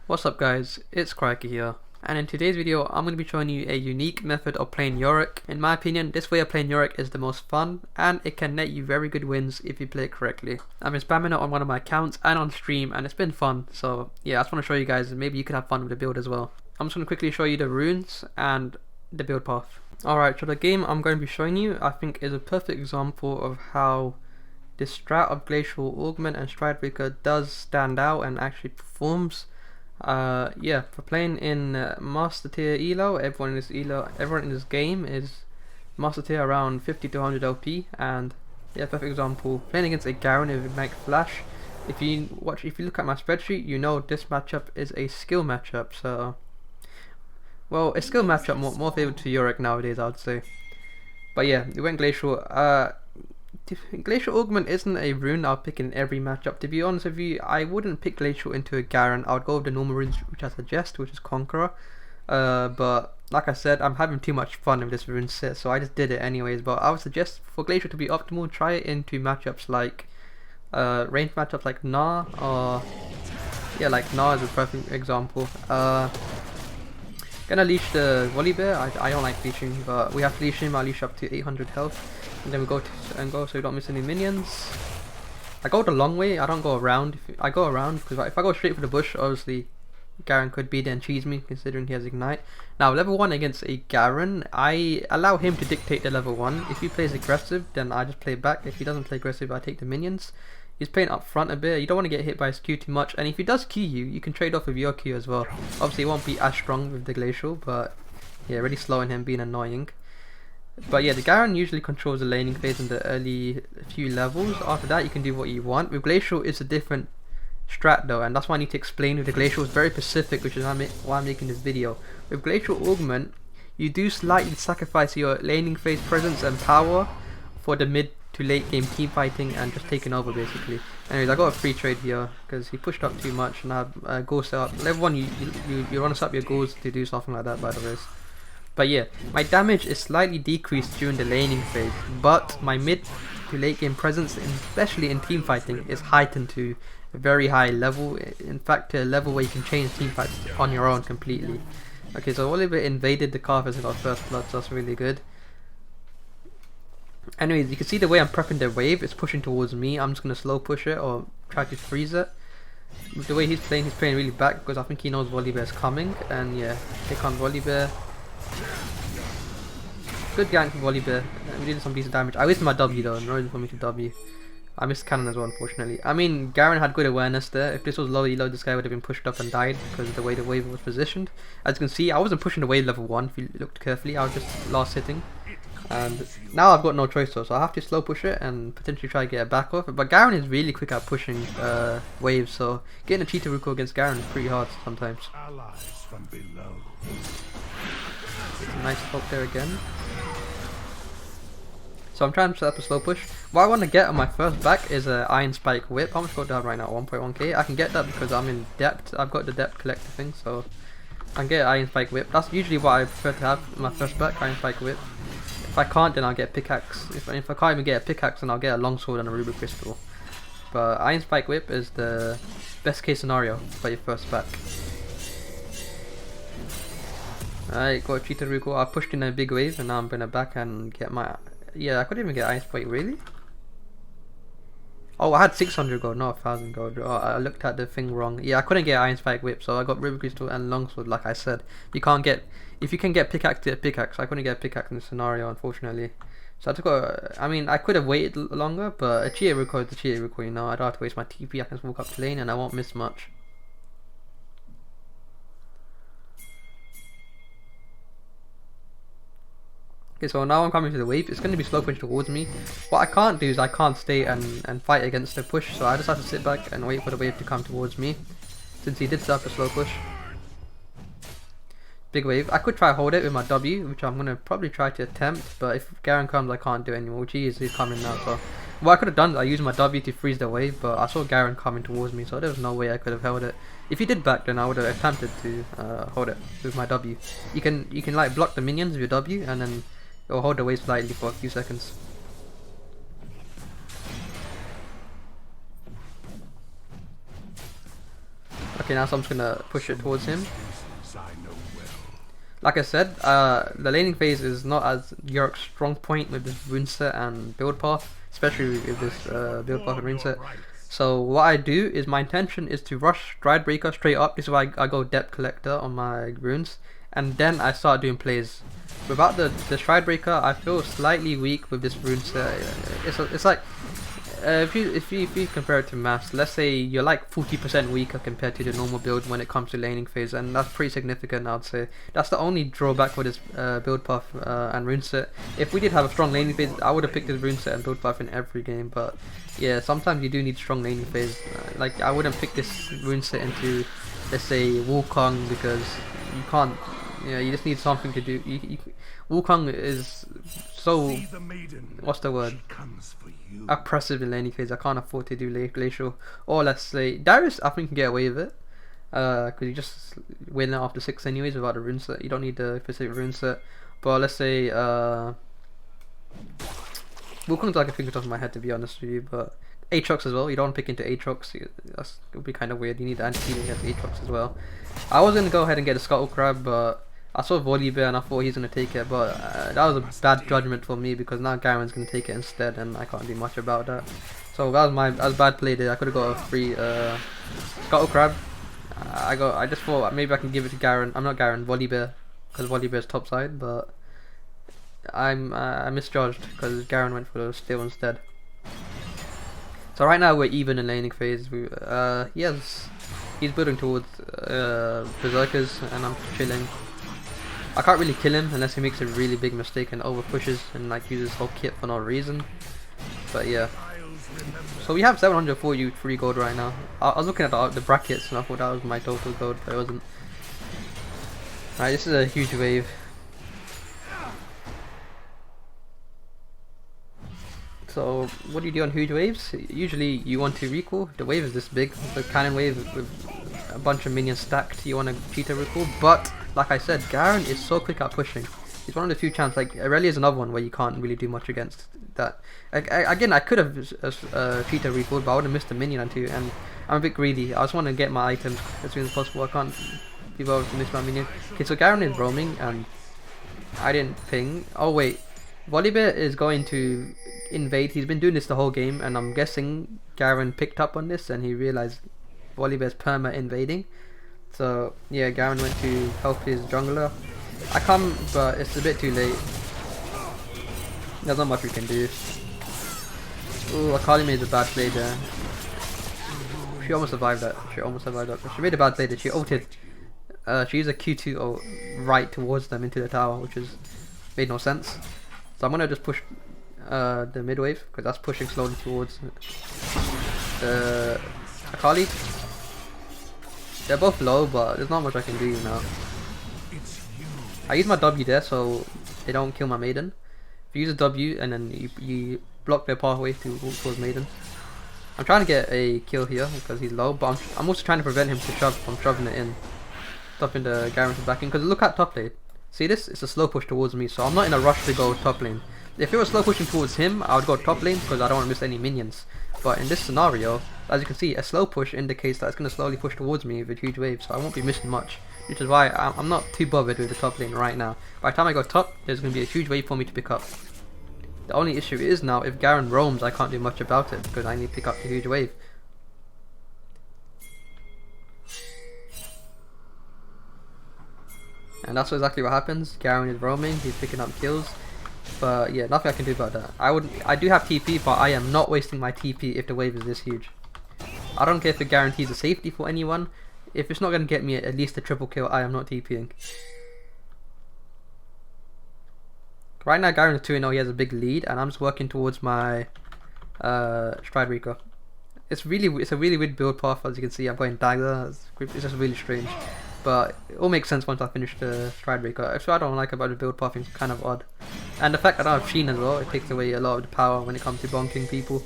What's up guys, it's Crikey here, and in today's video I'm going to be showing you a unique method of playing Yorick. In my opinion, this way of playing Yorick is the most fun, and it can net you very good wins if you play it correctly. I've been spamming it on one of my accounts and on stream, and it's been fun, so yeah, I just want to show you guys, and maybe you could have fun with the build as well. I'm just going to quickly show you the runes and the build path. Alright, so the game I'm going to be showing you I think is a perfect example of how this strat of Glacial, Augment and Stridebreaker does stand out and actually performs. Yeah, for playing in master tier elo, everyone in this game is master tier around 50 to 100 LP, and yeah, perfect example. Playing against a Garen with Ignite Flash. If you look at my spreadsheet, you know this matchup is a skill matchup. So, well, a skill matchup more favored to Yorick nowadays, I would say. But yeah, we went Glacial. Glacial Augment isn't a rune I'll pick in every matchup. To be honest with you, I wouldn't pick Glacial into a Garen. I would go with the normal runes which I suggest, which is Conqueror. But like I said, I'm having too much fun with this rune set, so I just did it anyways. But I would suggest for Glacial to be optimal, try it into matchups like ranged matchups like Gnar, or yeah, like Gnar is a perfect example. Gonna leash the Volibear. I don't like leashing, but we have to leash him. I'll leash up to 800 health. And then we go so we don't miss any minions. I go the long way, I don't go around. I go around because if I go straight for the bush, obviously Garen could beat it and cheese me considering he has Ignite. Now level 1 against a Garen, I allow him to dictate the level 1. If he plays aggressive, then I just play back. If he doesn't play aggressive, I take the minions. He's playing up front a bit. You don't want to get hit by his Q too much, and if he does Q you, you can trade off with your Q as well. Obviously it won't be as strong with the Glacial, but yeah, really slowing him, being annoying. But yeah, the Garen usually controls the laning phase in the early few levels. After that you can do what you want. With Glacial it's a different strat though, and that's why I need to explain. With the Glacial it's very specific, which is why I'm making this video. With Glacial Augment, you do slightly sacrifice your laning phase presence and power for the mid to late game team fighting and just taking over basically. Anyways, I got a free trade here because he pushed up too much, and I have goal set up. Level 1 you run up your goals to do something like that, by the way. But yeah, my damage is slightly decreased during the laning phase, but my mid to late game presence, especially in team fighting, is heightened to a very high level. In fact, to a level where you can change team fights on your own completely. Okay, so Oliver invaded the Carthage and got first blood, so that's really good. Anyways, you can see the way I'm prepping the wave, it's pushing towards me. I'm just going to slow push it or try to freeze it. With the way he's playing really back because I think he knows Volibear is coming, and yeah, take on Volibear. Good gank from Volibear. We did some decent damage. I wasted my W though, no reason for me to W. I missed cannon as well, unfortunately. I mean, Garen had good awareness there. If this was low elo, this guy would have been pushed up and died because of the way the wave was positioned. As you can see, I wasn't pushing the wave level 1 if you looked carefully. I was just last hitting. And now I've got no choice though, so I have to slow push it and potentially try to get a back off. But Garen is really quick at pushing waves, so getting a cheetah Ruko against Garen is pretty hard sometimes. Allies from below. Nice poke there again. So I'm trying to set up a slow push. What I want to get on my first back is an Iron Spike Whip. How much gold do I have right now? 1.1k. I can get that because I'm in depth. I've got the depth collector thing, so I can get an Iron Spike Whip. That's usually what I prefer to have in my first back, Iron Spike Whip. If I can't, then I'll get a pickaxe. If I can't even get a pickaxe, then I'll get a longsword and a ruby crystal. But Iron Spike Whip is the best case scenario for your first back. Alright, got a cheetah Ruko. I pushed in a big wave and now I'm gonna back and get my... Yeah, I couldn't even get Iron Spike, really? Oh, I had 600 gold, not 1000 gold. Oh, I looked at the thing wrong. Yeah, I couldn't get Iron Spike Whip, so I got ruby crystal and longsword, like I said. You can't get... If you can get pickaxe, get a pickaxe. I couldn't get a pickaxe in this scenario, unfortunately. So I took a... I mean, I could have waited longer, but a cheetah Ruko is a cheetah Ruko, you know. I don't have to waste my TP, I can just walk up to lane and I won't miss much. Okay, so now I'm coming to the wave. It's going to be slow push towards me. What I can't do is I can't stay and fight against the push, so I just have to sit back and wait for the wave to come towards me. Since he did set up a slow push. Big wave. I could try hold it with my W, which I'm going to probably try to attempt, but if Garen comes I can't do it anymore, which he's coming now, so... What I could have done is I used my W to freeze the wave, but I saw Garen coming towards me, so there was no way I could have held it. If he did back, then I would have attempted to hold it with my W. You can like block the minions with your W, and then it'll hold the wave slightly for a few seconds. Okay, now so I'm just gonna push it towards him. Spaces I know well. Like I said, the laning phase is not as Yorick's strong point with this rune set and build path, especially with this build path and rune set. So what I do is my intention is to rush stridebreaker straight up. This is why I go depth collector on my runes, and then I start doing plays. Without the stridebreaker, I feel slightly weak with this rune set. It's like if you compare it to maths, let's say you're like 40% weaker compared to the normal build when it comes to laning phase, and that's pretty significant. I'd say that's the only drawback with this build path and rune set. If we did have a strong laning phase, I would have picked this rune set and build path in every game. But yeah, sometimes you do need strong laning phase. Like I wouldn't pick this rune set into, let's say, Wukong, because you can't. Yeah, you just need something to do. Wukong is so, what's the word? Oppressive in laning phase. I can't afford to do glacial. Or let's say Darius, I think can get away with it, because you just win it after 6 anyways without a rune set. You don't need the specific rune set. But let's say Wukong's like a finger off my head, to be honest with you. But Aatrox as well. You don't want to pick into Aatrox. That would be kind of weird. You need anti-healing against Aatrox as well. I was gonna go ahead and get a Scuttle Crab, but I saw Volibear and I thought he's going to take it, but that was a bad judgment for me, because now Garen's going to take it instead and I can't do much about that. So that was bad play there. I could have got a free Scuttle Crab. I just thought maybe I can give it to Garen. I'm not Garen, Volibear, because Volibear's top side, but I misjudged because Garen went for the steal instead. So right now we're even in laning phase. He's building towards Berserkers and I'm chilling. I can't really kill him unless he makes a really big mistake and over pushes and like uses whole kit for no reason. But yeah. So we have 743 gold right now. I was looking at the brackets and I thought that was my total gold, but it wasn't. Alright, this is a huge wave. So what do you do on huge waves? Usually you want to recall. If the wave is this big, the cannon wave with a bunch of minions stacked, you want to cheetah recall. But like I said, Garen is so quick at pushing. He's one of the few champs. Like Aurelia is another one where you can't really do much against that. Again, I could have cheetah recalled, but I would have missed a minion or two. And I'm a bit greedy. I just want to get my items as soon as possible. I can't be bothered to miss my minion. Okay, so Garen is roaming and I didn't ping. Oh wait, Volibear is going to invade. He's been doing this the whole game, and I'm guessing Garen picked up on this and he realized Volibear's perma invading. So yeah, Garen went to help his jungler. I come, but it's a bit too late. There's not much we can do. Ooh, Akali made a bad play there. She almost survived that. She made a bad play there. She ulted. She used a Q2 ult right towards them into the tower, which is made no sense. So I'm gonna just push the mid wave, because that's pushing slowly towards Akali. They're both low, but there's not much I can do now. I use my W there so they don't kill my maiden. If you use a W and then you block their pathway towards maiden. I'm trying to get a kill here because he's low, but I'm also trying to prevent him from shoving it in. Stopping the Garen from backing, because look at top lane. See this? It's a slow push towards me, so I'm not in a rush to go top lane. If it was slow pushing towards him, I would go top lane because I don't want to miss any minions. But in this scenario, as you can see, a slow push indicates that it's going to slowly push towards me with a huge wave, so I won't be missing much. Which is why I'm not too bothered with the top lane right now. By the time I go top, there's going to be a huge wave for me to pick up. The only issue is now, if Garen roams, I can't do much about it because I need to pick up the huge wave. And that's exactly what happens. Garen is roaming, he's picking up kills. But yeah, nothing I can do about that. I do have TP, but I am not wasting my TP if the wave is this huge. I don't care if it guarantees a safety for anyone. If it's not going to get me at least a triple kill, I am not TPing. Right now Garen is 2-0, he has a big lead, and I'm just working towards my stridebreaker. It's a really weird build path, as you can see. I'm going dagger, it's just really strange. But it all makes sense once I finish the stridebreaker. If I don't like about the build path, it's kind of odd. And the fact that I don't have Sheen as well, it takes away a lot of the power when it comes to bonking people.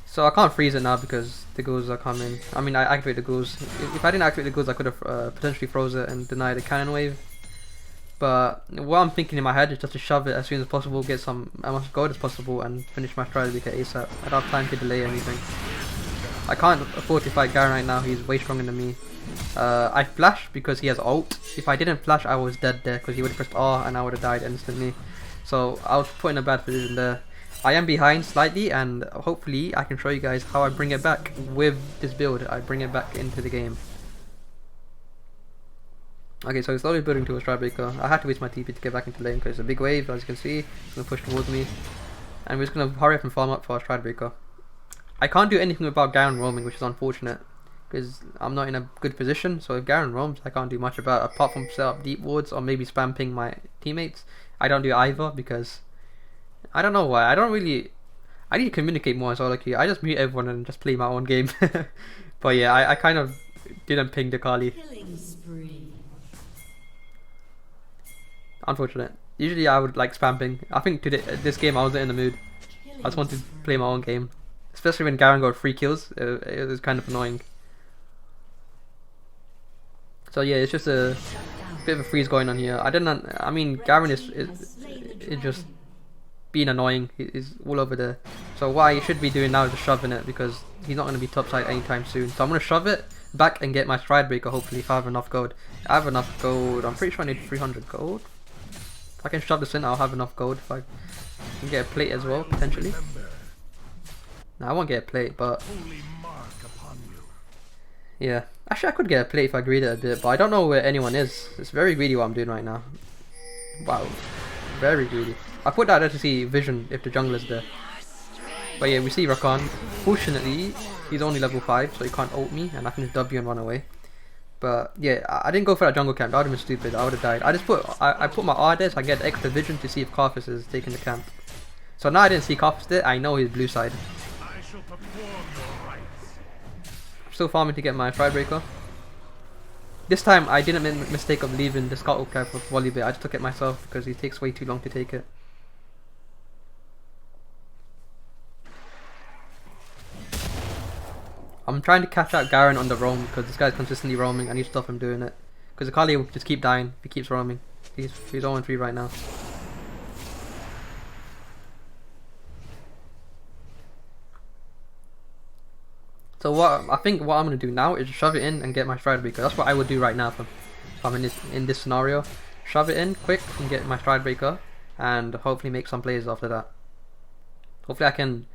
So I can't freeze it now because the ghouls are coming. I mean, I activate the ghouls. If I didn't activate the ghouls, I could have potentially froze it and denied the cannon wave. But what I'm thinking in my head is just to shove it as soon as possible, get as much gold as possible, and finish my stridebreaker ASAP. I don't have time to delay anything. I can't afford to fight Garen right now, he's way stronger than me. I flashed because he has ult. If I didn't flash, I was dead there because he would have pressed R and I would have died instantly. So I was put in a bad position there. I am behind slightly, and hopefully I can show you guys how I bring it back with this build. I bring it back into the game. Okay, so he's slowly building to a stridebreaker. I had to waste my TP to get back into lane because it's a big wave, as you can see. It's going to push towards me. And we're just going to hurry up and farm up for our stridebreaker. I can't do anything about Garen roaming, which is unfortunate. Because I'm not in a good position, so if Garen roams, I can't do much about it. Apart from set up deep wards or maybe spam ping my teammates. I don't do either because... I don't know why. I need to communicate more as well. Like, I just mute everyone and just play my own game. But yeah, I kind of didn't ping the Kali. Unfortunate. Usually I would like spamming. I think today, this game I wasn't in the mood. I just wanted to play my own game. Especially when Garen got 3 kills. It was kind of annoying. So yeah, it's just a bit of a freeze going on here. I mean, Garen is just being annoying. He's all over there. So what I should be doing now is just shoving it because he's not going to be topside anytime soon. So I'm going to shove it back and get my stridebreaker hopefully if I have enough gold. I have enough gold. I'm pretty sure I need 300 gold. If I can shove this in, I'll have enough gold. If I can get a plate as well, potentially. No, I won't get a plate, but... yeah. Actually, I could get a plate if I greed it a bit, but I don't know where anyone is. It's very greedy what I'm doing right now. Wow. Very greedy. I put that there to see vision if the jungler's there. But yeah, we see Rakan. Fortunately, he's only level 5, so he can't ult me, and I can just W and run away. But yeah, I didn't go for that jungle camp. That would have been stupid. I would have died. I put my R there so I get extra vision to see if Karthus is taking the camp. So now I didn't see Karthus there. I know he's blue side. Still farming to get my stridebreaker. This time I didn't make the mistake of leaving the scuttle cap for Volibear. I just took it myself because he takes way too long to take it. I'm trying to catch out Garen on the roam because this guy's consistently roaming. I need to stop him doing it. Because Akali will just keep dying if he keeps roaming. He's 0-3 right now. So I think what I'm going to do now is shove it in and get my stridebreaker. That's what I would do right now if I'm in this scenario. Shove it in quick and get my stridebreaker and hopefully make some plays after that. Hopefully I can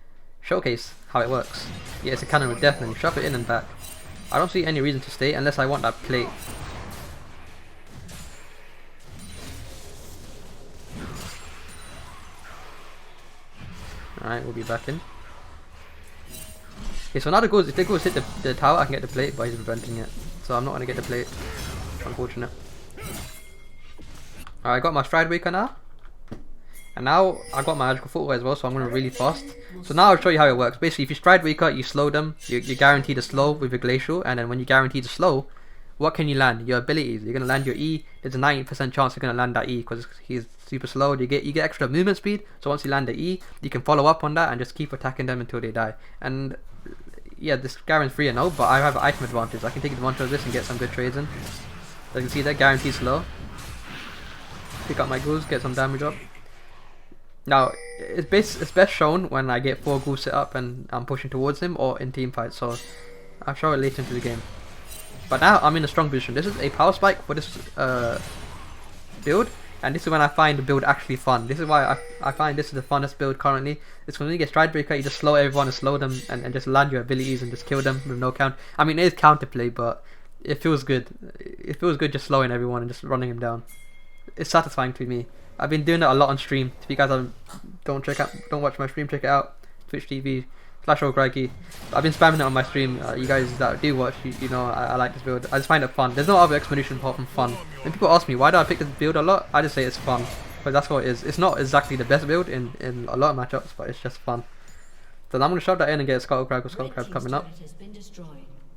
showcase how it works. Yeah, it's a cannon with death and shove it in and back. I don't see any reason to stay unless I want that plate. Alright, we'll be back in. Okay, so now if they go hit the tower, I can get the plate, but he's preventing it. So I'm not going to get the plate. Unfortunate. Alright, I got my stridebreaker now. And now I got my magical footwear as well, so I'm going to really fast. So now I'll show you how it works. Basically, if you stridebreaker, you slow them. You guarantee the slow with your glacial, and then when you guarantee the slow, what can you land? Your abilities. You're going to land your E. There's a 90% chance you're going to land that E because he's super slow. You get extra movement speed, so once you land the E, you can follow up on that and just keep attacking them until they die. And yeah, this Garen's 3-0, but I have an item advantage. I can take advantage of this and get some good trades in. As you can see there, guaranteed slow. Pick up my ghouls, get some damage up. Now, it's best shown when I get 4 ghouls set up and I'm pushing towards him or in team fight, so I'll show it later into the game. But now I'm in a strong position. This is a power spike for this build, and this is when I find the build actually fun. This is why I find this is the funnest build currently. It's when you get stridebreaker, you just slow everyone and slow them and just land your abilities and just kill them with no count. I mean, it is counterplay, but it feels good. It feels good just slowing everyone and just running them down. It's satisfying to me. I've been doing that a lot on stream. If you guys don't watch my stream, check it out. Twitch TV /Crikey. I've been spamming it on my stream. You guys that do watch, you know I like this build. I just find it fun. There's no other explanation apart from fun. When people ask me why do I pick this build a lot, I just say it's fun. But that's what it is. It's not exactly the best build in a lot of matchups, but it's just fun. So I'm gonna shove that in and get a Scuttle Crab coming up.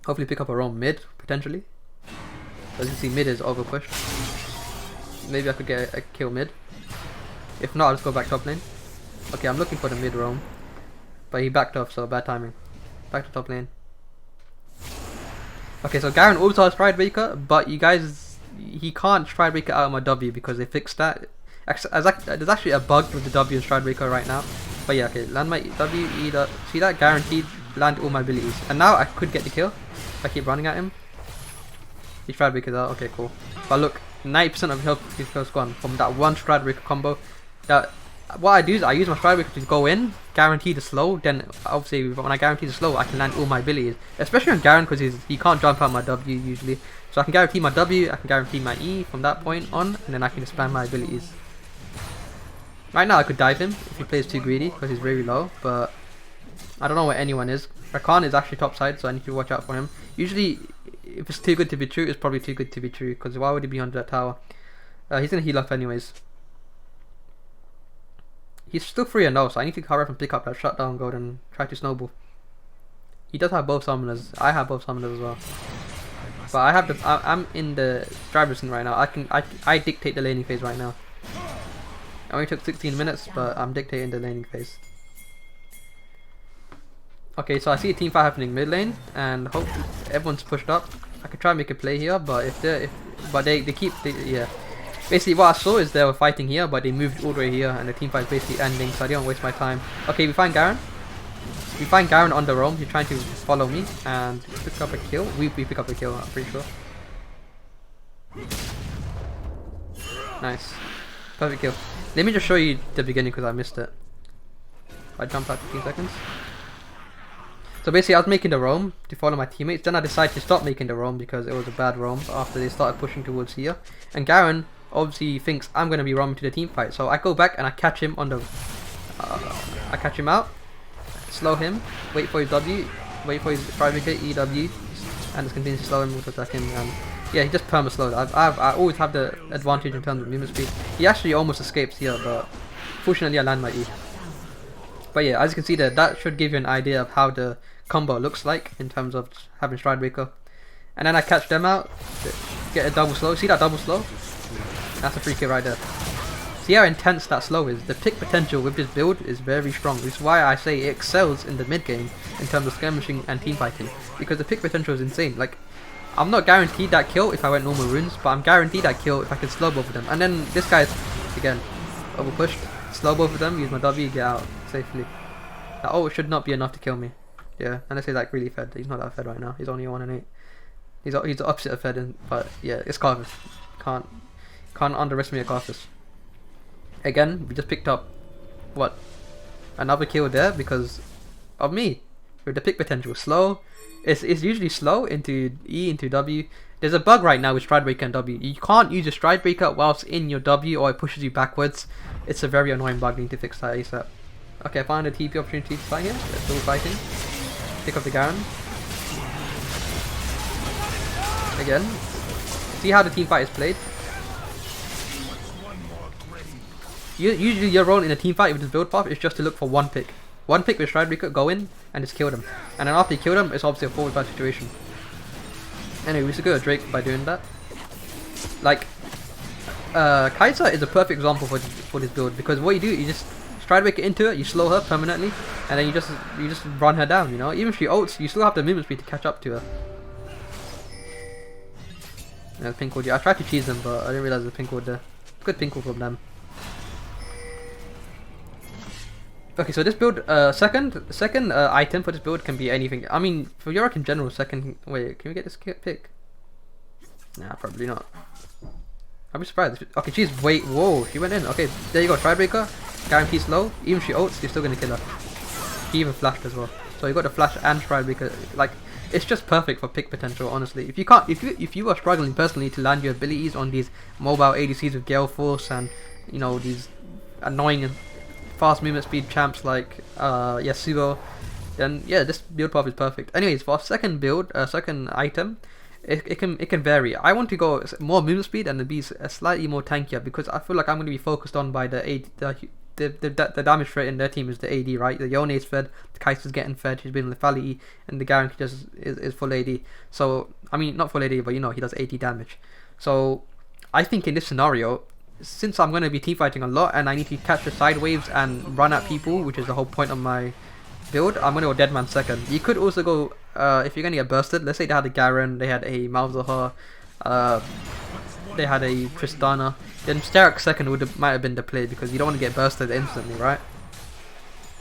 Hopefully pick up a roam mid potentially. As you can see, mid is over pushed. Maybe I could get a kill mid. If not, I'll just go back top lane. Okay, I'm looking for the mid roam. But he backed off, so bad timing. Back to top lane. Okay, so Garen also has stridebreaker, but you guys he can't stridebreaker out of my W because they fixed that. There's actually a bug with the W and stridebreaker right now. But yeah, okay, land my W, E, see that? Guaranteed land all my abilities. And now I could get the kill if I keep running at him. He stridebreakers out, okay, cool. But look, 90% of his health gone from that one stridebreaker combo. That what I do is I use my stridebreaker to go in, guarantee the slow. Then obviously when I guarantee the slow, I can land all my abilities. Especially on Garen because he can't jump out my W usually. So I can guarantee my W, I can guarantee my E from that point on, and then I can expand my abilities. Right now I could dive him if he plays too greedy because he's very low, but I don't know where anyone is. Rakan is actually top side, so I need to watch out for him. Usually if it's too good to be true, it's probably too good to be true, because why would he be under that tower? He's gonna heal up anyways. He's still 3-0, so I need to hurry up and pick up that shutdown gold and try to snowball. He does have both summoners. I have both summoners as well. But I have I'm in the driver's seat right now. I dictate the laning phase right now. It only took 16 minutes, but I'm dictating the laning phase. Okay, so I see a team fight happening mid lane, and hope everyone's pushed up. I could try and make a play here, but they keep yeah. Basically, what I saw is they were fighting here, but they moved all the way here, and the team fight is basically ending. So I didn't waste my time. Okay, we find Garen. We find Garen on the roam. He's trying to follow me, and pick up a kill. We pick up a kill. I'm pretty sure. Nice, perfect kill. Let me just show you the beginning because I missed it. I jumped out 15 seconds. So basically I was making the roam to follow my teammates, then I decided to stop making the roam because it was a bad roam after they started pushing towards here. And Garen obviously thinks I'm going to be roaming to the team fight, so I go back and I catch him on the... I catch him out, slow him, wait for his W, wait for his stridebreaker, EW, and just continue to slow him with attacking. And yeah, he just perma-slowed. I always have the advantage in terms of movement speed. He actually almost escapes here, but fortunately I land my E. But yeah, as you can see there, that should give you an idea of how the combo looks like in terms of having stridebreaker. And then I catch them out, get a double slow. See that double slow? That's a free kill right there. See how intense that slow is? The pick potential with this build is very strong. This is why I say it excels in the mid game in terms of skirmishing and team fighting, because the pick potential is insane. Like, I'm not guaranteed that kill if I went normal runes, but I'm guaranteed that kill if I can slow both of them. And then this guy's again over pushed. Slow both of them, use my W, get out safely. Oh, it should not be enough to kill me. Yeah, unless he's like really fed. He's not that fed right now. He's only 1 and 8. He's the opposite of fed, but yeah, it's Carthus. Can't underestimate Carthus. Again, we just picked up what, another kill there because of me with the pick potential. Slow. It's usually slow into E into W. There's a bug right now with stridebreaker and W. You can't use a stridebreaker whilst in your W, or it pushes you backwards. It's a very annoying bug. Need to fix that ASAP. Okay, I found a TP opportunity to fight here. They're still fighting. Pick up the Garen. Again. See how the team fight is played? Usually your role in a team fight with this build path is just to look for one pick. One pick with stridebreaker, go in, and just kill them. And then after you kill them, it's obviously a forward fight situation. Anyway, we should go Drake by doing that. Like, Kai'Sa is a perfect example for this build, because what you do, you just stridebreaker into it, you slow her permanently, and then you just run her down. You know, even if she ults, you still have the movement speed to catch up to her. Yeah, pink ward. I tried to cheese them, but I didn't realize the pink ward there. Good pink ward from them. Okay, so this build, second item for this build can be anything. I mean, for Yorick in general, second. Wait, can we get this pick? Nah, probably not. I'd be surprised. Okay, she's wait. Whoa, she went in. Okay, there you go. Stridebreaker, guaranteed slow. Even if she ults, you're still gonna kill her. He even flashed as well. So you got the flash and stridebreaker. Like, it's just perfect for pick potential. Honestly, if you are struggling personally to land your abilities on these mobile ADCs with Gale Force and you know these annoying fast movement speed champs like Yasuo, then yeah, this build path is perfect. Anyways, for our second build, second item, it can vary. I want to go more movement speed and be slightly more tankier, because I feel like I'm going to be focused on by the damage rate in their team is the AD, right? The Yone is fed, the Kai'Sa's getting fed, he's been lethality, and the Garen just is full AD. So I mean, not full AD, but you know, he does 80 damage. So I think in this scenario, since I'm going to be team fighting a lot and I need to catch the side waves and run at people, which is the whole point of my build, I'm going to go Deadman second. You could also go, if you're going to get bursted, let's say they had a Garen, they had a Malzahar, they had a Tristana, then Sterak second might have been the play because you don't want to get bursted instantly, right?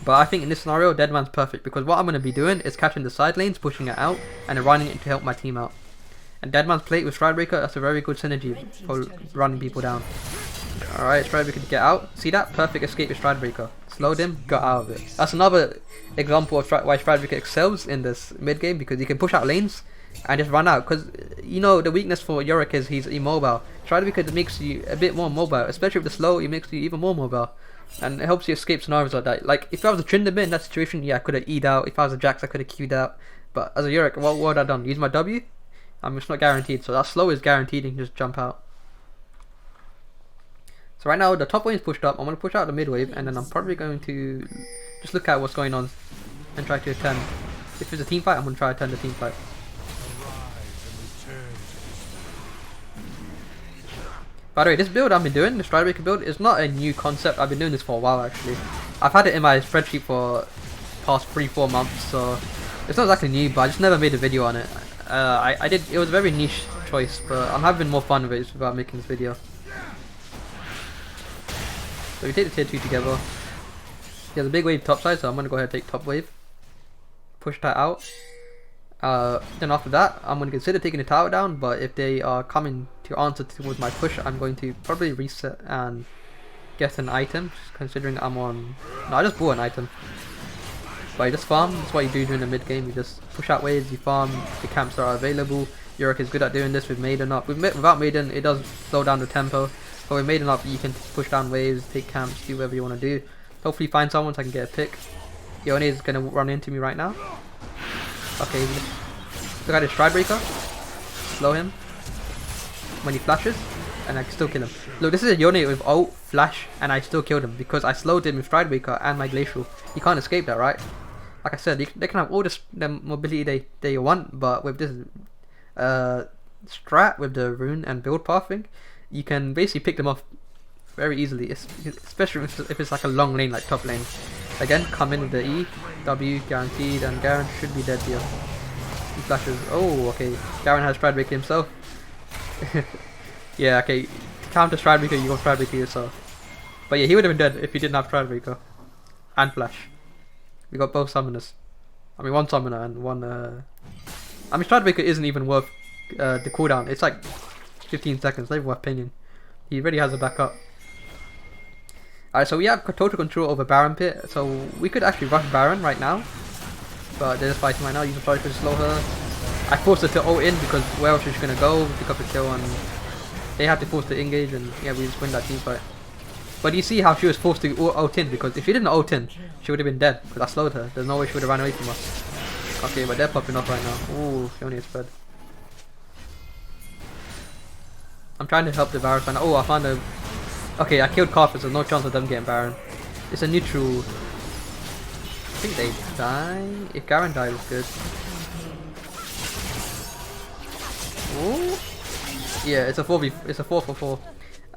But I think in this scenario, Deadman's perfect because what I'm going to be doing is catching the side lanes, pushing it out, and then running it to help my team out. And Deadman's plate with Stridebreaker, that's a very good synergy for running people down. Alright, Stridebreaker to get out. See that? Perfect escape with Stridebreaker. Slowed him, got out of it. That's another example of why Stridebreaker excels in this mid game because he can push out lanes and just run out. Because, you know, the weakness for Yorick is he's immobile. Stridebreaker makes you a bit more mobile, especially with the slow, it makes you even more mobile. And it helps you escape scenarios like that. Like, if I was a Tryndamere in that situation, yeah, I could have E'd out. If I was a Jax, I could have Q'd out. But as a Yorick, what would I done? Use my W? It's not guaranteed, so that slow is guaranteed and just jump out. So right now the top wave is pushed up, I'm going to push out the mid wave and then I'm probably going to just look at what's going on and try to attend. If it's a team fight, I'm going to try to attend the team fight. By the way, this build I've been doing, the Stridebreaker build, is not a new concept. I've been doing this for a while actually. I've had it in my spreadsheet for past 3-4 months, so it's not exactly new, but I just never made a video on it. I did. It was a very niche choice, but I'm having more fun with it without making this video. So we take the tier 2 together. Yeah, the big wave top side, so I'm gonna go ahead and take top wave. Push that out. Then after that, I'm gonna consider taking the tower down. But if they are coming to answer towards my push, I'm going to probably reset and get an item. Just considering I'm on. No, I just bought an item. But you just farm, that's what you do during the mid game, you just push out waves, you farm the camps that are available. Yorick is good at doing this with Maiden up. Without Maiden, it does slow down the tempo. But with Maiden up, you can push down waves, take camps, do whatever you want to do. Hopefully find someone so I can get a pick. Yone is going to run into me right now. Okay, look at his Stridebreaker. Slow him when he flashes, and I can still kill him. Look, this is a Yone with ult, flash, and I still killed him because I slowed him with Stridebreaker and my glacial. You can't escape that, right? Like I said, they can have all the mobility they want, but with this strat with the rune and build pathing, you can basically pick them off very easily, especially if it's like a long lane like top lane. Again, come in with the E, W guaranteed, and Garen should be dead here. He flashes. Oh, okay. Garen has Stridebreaker himself. Yeah, okay. Counter Stridebreaker, you go Stridebreaker yourself. But yeah, he would have been dead if he didn't have Stridebreaker and flash. We got both summoners. I mean, one summoner and one. I mean, Stridebreaker isn't even worth the cooldown. It's like 15 seconds. Not even worth pinging. He already has a backup. Alright, so we have total control over Baron Pit. So we could actually rush Baron right now. But they're just fighting right now. You can try to slow her. I forced her to ult in because where else is she gonna go? Pick up a kill, and they had to force to engage, and yeah, we just win that team fight. But you see how she was forced to ult in, because if she didn't ult in, she would have been dead because I slowed her. There's no way she would have ran away from us. Okay, but they're popping up right now. Ooh, she only has spread. I'm trying to help the Baron find. Oh, I found a. Okay, I killed Carthage, so there's no chance of them getting Baron. It's a neutral. I think they die. If Garen dies, it's good. Ooh. Yeah, it's a 4v. It's a 4-for-4.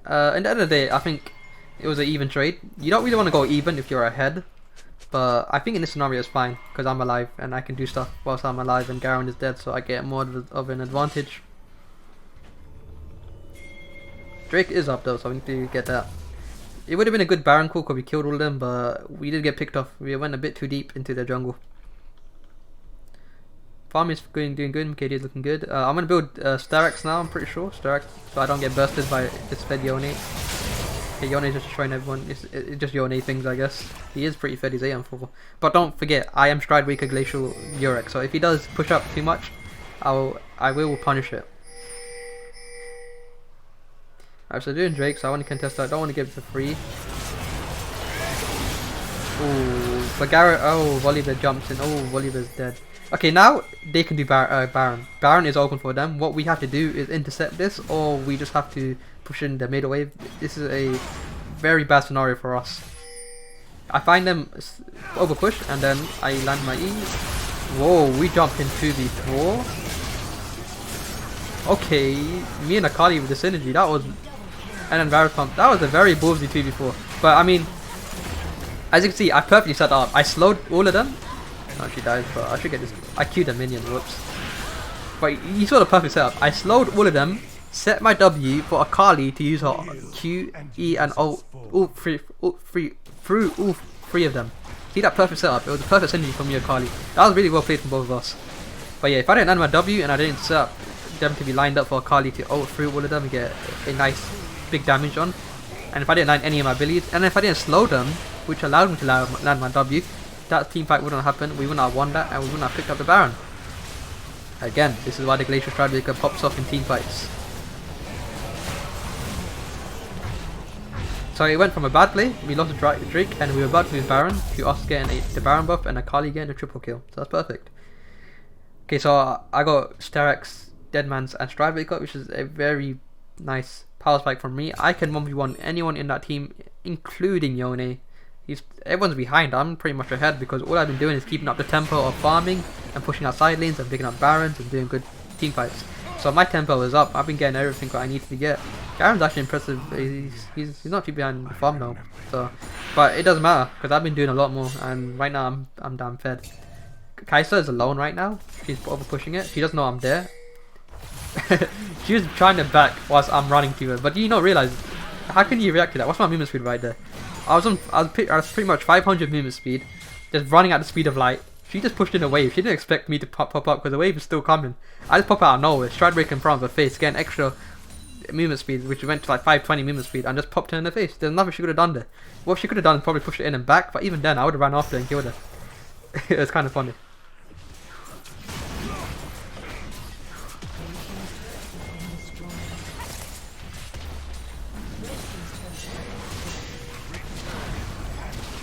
At the end of the day, I think it was an even trade. You don't really want to go even if you're ahead, but I think in this scenario it's fine because I'm alive and I can do stuff whilst I'm alive, and Garen is dead, so I get more of an advantage. Drake is up though, so we need to get that. It would have been a good Baron call because we killed all of them, but we did get picked off. We went a bit too deep into the jungle. Farm is doing good, MKD is looking good. I'm going to build Sterak now, I'm pretty sure. Sterak, so I don't get bursted by this fed Yone. Okay, Yone is just destroying everyone. It's just Yone things, I guess. He is pretty fed, he's 8-4. But don't forget, I am Stridebreaker, Glacial, Yorick. So if he does push up too much, I will punish it. Alright, so doing Drake, so I want to contest that. I don't want to give it for free. Ooh, but Garrett, oh, Volibear jumps in. Oh, Volibear's dead. Okay, now they can do Baron. Baron is open for them. What we have to do is intercept this, or we just have to push in the middle wave. This is a very bad scenario for us. I find them over push, and then I land my E. Whoa, we jumped in 2v4. Okay, me and Akali with the synergy, that was... And then Varus pump. That was a very ballsy 2v4. But I mean, as you can see, I perfectly set up. I slowed all of them. Oh, she dies, but I should get this. I queued a minion, whoops. But you saw the perfect setup. I slowed all of them, set my W for Akali to use her Q, E, and ult, all three of them. See that perfect setup? It was a perfect synergy from me, Akali. That was really well played from both of us. But yeah, if I didn't land my W and I didn't set up them to be lined up for Akali to ult through all of them and get a nice big damage on, and if I didn't land any of my abilities, and if I didn't slow them, which allowed me to land my W, that team fight wouldn't have happened. We wouldn't have won that, and we wouldn't have picked up the Baron. Again, this is why the glacial stridebreaker pops off in team fights. So it went from a bad play, we lost a Drake, and we were about to lose Baron, to us getting the Baron buff and Akali getting a triple kill. So that's perfect. Okay, so I got Sterak's, Deadman's, and Stridebreaker, which is a very nice power spike from me. I can 1v1 anyone in that team, including Yone. Everyone's behind, I'm pretty much ahead because all I've been doing is keeping up the tempo of farming and pushing out side lanes and picking up Barons and doing good team fights. So my tempo is up, I've been getting everything that I need to get. Garen's actually impressive, he's not too behind the farm now. So, but it doesn't matter because I've been doing a lot more and right now I'm damn fed. Kai'Sa is alone right now, she's over pushing it, she doesn't know I'm there. She was trying to back whilst I'm running to her, but do you not realise, how can you react to that? What's my movement speed right there? I was pretty much 500 movement speed, just running at the speed of light. She just pushed in a wave. She didn't expect me to pop up because the wave is still coming. I just pop out of nowhere, stridebreaker in front of her face, getting extra movement speed, which went to like 520 movement speed, and just popped her in the face. There's nothing she could have done there. What she could have done is probably push it in and back, but even then I would have ran after her and killed her. It was kind of funny.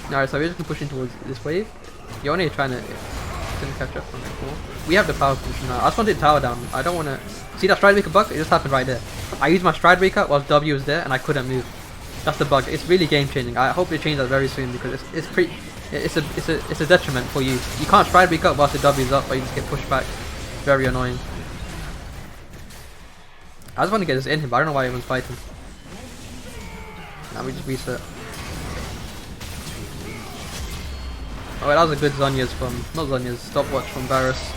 Alright, so we're just gonna push in towards this wave. Yone is trying to catch up on the wall. We have the power position now. I just wanted to tower down. I don't want to see that stridebreaker bug. It just happened right there. I used my stridebreaker whilst W was there, and I couldn't move. That's the bug. It's really game changing. I hope they change that very soon because it's a detriment for you. You can't stridebreaker whilst the W is up, but you just get pushed back. Very annoying. I just want to get this in him, but I don't know why everyone's fighting. Now we just reset. Oh, that was a good Zhonya's from, not Zhonya's, stopwatch from Varus.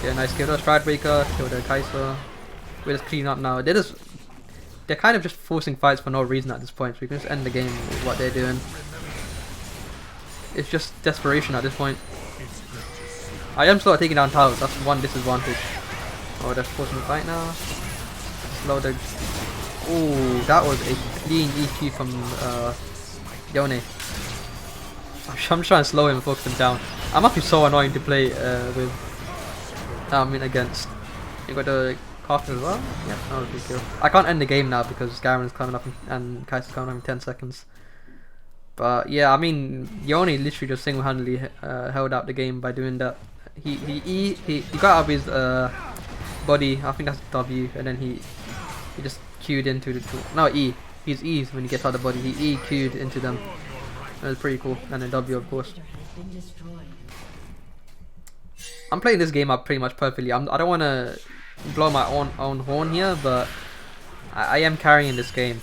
Yeah, nice kill. Stridebreaker, killed their Kai'Sa. We're just cleaning up now. They're kind of just forcing fights for no reason at this point, so we can just end the game with what they're doing. It's just desperation at this point. I am still taking down towers, that's one disadvantage. Oh, they're forcing the fight now. Slow the... Ooh, that was a clean EQ from Yone. I'm just trying to slow him and focus him down. I must be so annoying to play with. Against. You got the Coffin as well? Yeah, that was a good kill. I can't end the game now because Garen is coming up and Kai'Sa's coming up in 10 seconds. But yeah, I mean, Yone literally just single-handedly held out the game by doing that. He got out of his body, I think that's W, and then he just Q'd into the... No, E. He's E's when he gets out of the body. He E Q'd into them. That was pretty cool, and then W of course. I'm playing this game up pretty much perfectly. I don't want to blow my own horn here, but I am carrying this game.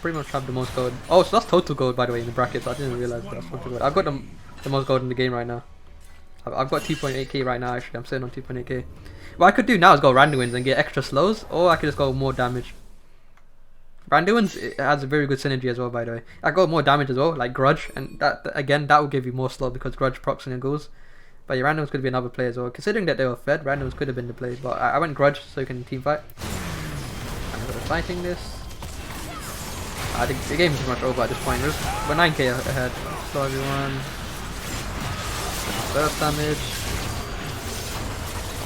Pretty much have the most gold. Oh, so that's total gold by the way in the brackets. I didn't realize that's total gold. I've got the most gold in the game right now. I've got 2.8k right now actually. I'm sitting on 2.8k. What I could do now is go Randuin's and get extra slows, or I could just go more damage. Randuin's has a very good synergy as well, by the way. I got more damage as well, like Grudge, and that again, that will give you more slow because Grudge procs and goes. But yeah, Randuin's could be another play as well. Considering that they were fed, Randuin's could have been the play. But I went Grudge so you can team fight. I'm gonna fighting this. I think the game is pretty much over at this point. We're 9k ahead. So everyone. Burst damage.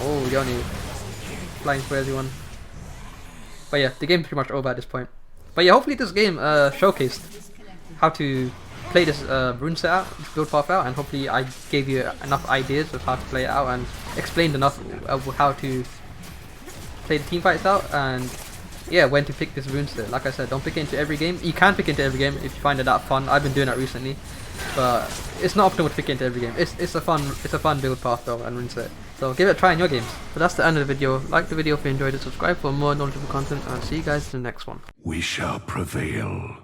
Oh, Yone flying for everyone. But yeah, the game's pretty much over at this point. But yeah, hopefully this game showcased how to play this rune set out, build path out, and hopefully I gave you enough ideas of how to play it out and explained enough of how to play the team fights out, and yeah, when to pick this rune set. Like I said, don't pick it into every game. You can pick into every game if you find it that fun. I've been doing that recently, but it's not optimal to pick into every game. It's a fun build path though and rune set. So give it a try in your games. But that's the end of the video. Like the video if you enjoyed it, subscribe for more knowledgeable content, and I'll see you guys in the next one. We shall prevail.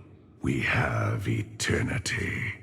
We have eternity.